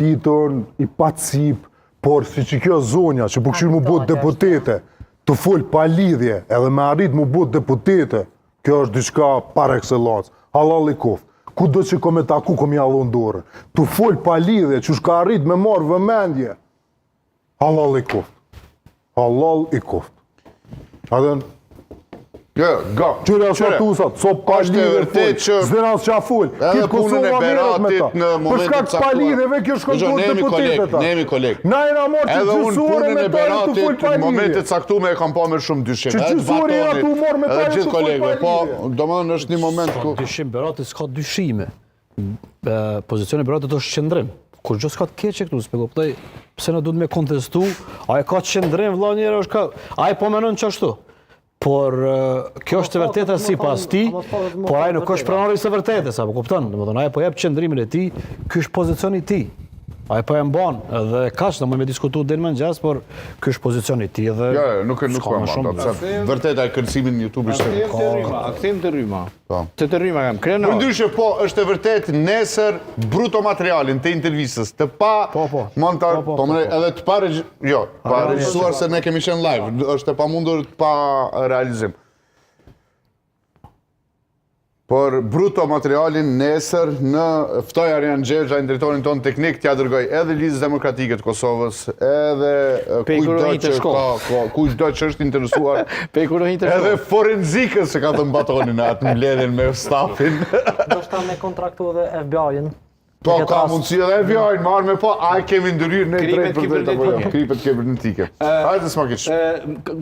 titën i pacip, por si që kjo zonja, që po këshirë mu bot deputete, të full pa lidhje, edhe me arrit mu bot deputete, kjo është diçka par excellence, halal i koft. Ku do që kom e taku, kom ja dhon dorë. Të full pa lidhje, që shka arrit me marrë vëmendje, halal i koft. Halal i koft. Adhen, qyre asfatusat, so pa lidhe full, zdenas qa full, kitë Kosova miret me ta. Për shkak pa lidheve, kjo shkon të deputetet ta. Nemi koleg. Na e na morë që gjysore me ta të full pa lidhje. Në momentet caktume e kam pa me shumë dyshim. Që gjysore e atu morë me ta të full pa lidhje. Po, do më në është një moment ku... Dyshim Berati s'ka dyshime. Pozicioni Beratit është qëndrim. Kur gjë s'ka të keqe këtu, s'pegoptaj, pse në duhet me kontestu, a e ka qëndrim, vla njëre është ka... A e po menon që ashtu. Por kjo është të vërteta si pas ti, por aje nuk është pranari së vërtetës, apo kupton, aje po jep qëndrimin e ti, kjo është pozicioni ti. Aje po e mban, edhe kaq, në më me diskutu dhe në mëngjes, por kjo është pozicioni ti edhe... Ja, nuk e mban, vërteta e kërcimin në YouTube ishte... Akthim të rryma, të rryma kam, krenor. Për ndryshe, po, është e vërtet nesër bruto materialin të intervjistës, të pa montar, edhe të pa regjistruar se ne kemi qenë live, është e pa mundur të pa realizim. Por bruto materialin nesër në ftoj Arjan Gjergja, drejtorin tonë teknik, t'ja dërgoj edhe Lizës Demokratike të Kosovës, edhe kujdo që është interesuar, edhe forenzikës që ka të mbatonin atë mbledhin me stafin. Do shta me kontraktu edhe FBI-in. Po, ka mundësi edhe FBI-in, marrë me po, a kemi ndëryrë në drejt për drejt apo jo, kripet kibernetike. Hajde s'ma kish.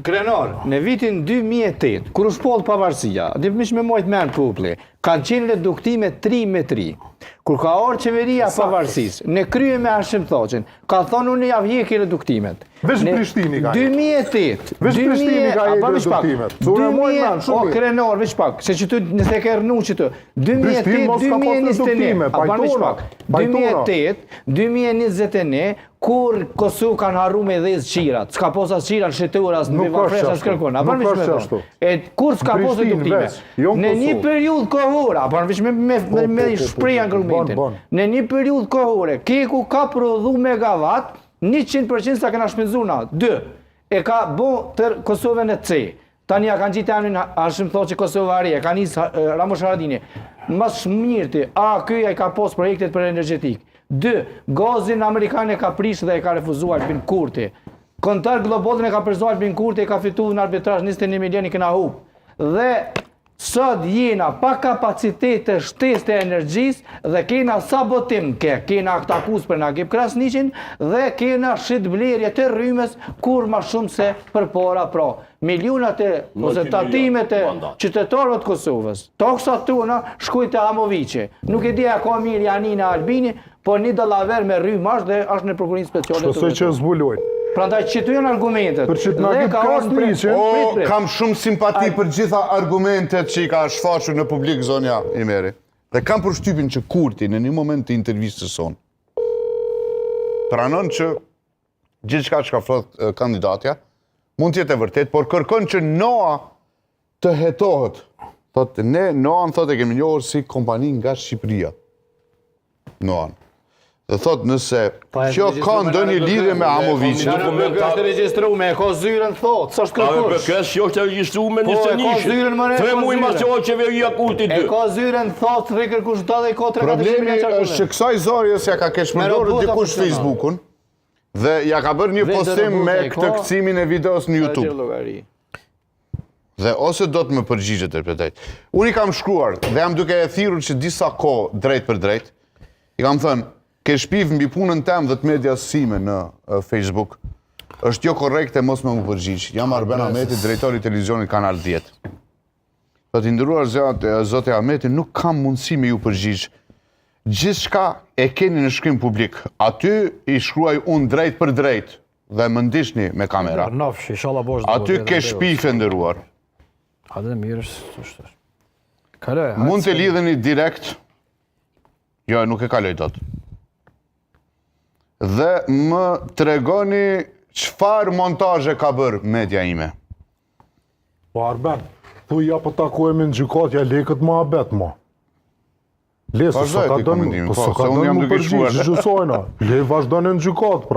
Krenor, në vitin 2008, kur u shpoll pavarësia, dhe mish me mojt men publi, kanë qenë reduktime 3-3. Kur ka orë qeveria pavarësis, ne krye me Hashim Thoqin, ka thonë unë javë hjeki reduktimet. Vesh Prishtini ka 2008. Vesh Prishtini ka reduktimet. O Krenor, veç pak, se që tu nëse ke rënu që tu. 2008-2021, 2008-2021, kur Kosovë kanë harru me dhe qirat, s'ka posa qirat shqituras në biva fresha shkërkon, apër vish me thonë. Kur s'ka posa reduktimet. Në një periud kohore, apër vish me shpreja në argumentin, në një periud kohore, Keku ka prodhu megawatt, 100% sa këna shpenzuna. 2. E ka bo tër Kosovën e C. Tani ja kanë gjitë emrin Hashim Thoqi Kosovari, e ka njësë Ramush Haradini. Mas shmirti, këja i ka pos projektet për energetik. 2. Gazin Amerikan e ka prish dhe e ka refuzuar Albin Kurti. Kontar Globodin e ka përzuar Albin Kurti, e ka fitu në arbitraż 21 milioni këna hup. Dhe sot jena pa kapacitet të shtes të energjis dhe kena sabotim, kena këtë akus për nga Gip Krasniqin dhe kena shit blerje të rrymes kur ma shumë se për para pra. Milionat e tatimet e qytetarëve të Kosovës. Toksat tona shkujt e Amoviqi. Nuk e dija ka mirë Janina Albini, por një dëllaver me rrymash dhe është në prokurin speciale të Shtosoj që zbulojnë. Prandaj që tu janë argumentet. Për që të nga Gip Krasniqin... Kam shumë simpati për gjitha argumentet që i ka shfaqur në publik zonja Imeri. Dhe kam përshtypin që Kurti në një moment të intervjistës sonë pranon që gjithçka që ka thot kandidatja mund t'jetë e vërtet, por kërkon që NOA të hetohet. Thotë, ne NOA-n thotë e kemi njohur si kompani nga Shqipëria. NOA-n. Dhe thotë nëse kjo ka ndonjë lidhje me Amovicin. Nuk është regjistruar, e ka zyrën thotë, s'është kërkuar. Kës jo është regjistruar me 21. 3 muaj mas që qeveria Kurti 2. E ka zyrën thotë, rikërkush do dhe i ka 3-4 Problemi është që kësaj zorjes ja ka kesh përdorur dikush Facebookun. Dhe ja ka bërë një postim me këtë këcimin e videos në YouTube. Dhe ose do të më përgjigjet e përtejt. Unë i kam shkruar dhe jam duke e thirrur që disa kohë drejt për drejt, i kam thënë, ke shpiv mbi punën tem dhe të medias sime në Facebook, është jo korrekte mos më përgjigj. Jam Arben Ahmeti, drejtori i televizionit Kanal 10. Të nderuar zotë Ahmeti, nuk kam mundësi me ju përgjigj. Gjithçka e keni në shkrim publik. Aty i shkruaj unë drejt për drejt dhe më ndihni me kamera. Aty ke shpife nderuar. Hajde mirë është. Mund të lidheni direkt. Jo, nuk e kaloj dot. Dhe më tregoni çfarë montazhe ka bërë media ime. Po Arben, thu ja po takohemi në gjykatja lekët më abet mo. Lesë, Vazhdoj ti komendimin, po po, s'ka se unë dënë jam më duke shkuar. përgjigj, gjysojna. Le vazhdojnë në gjykatë, pra.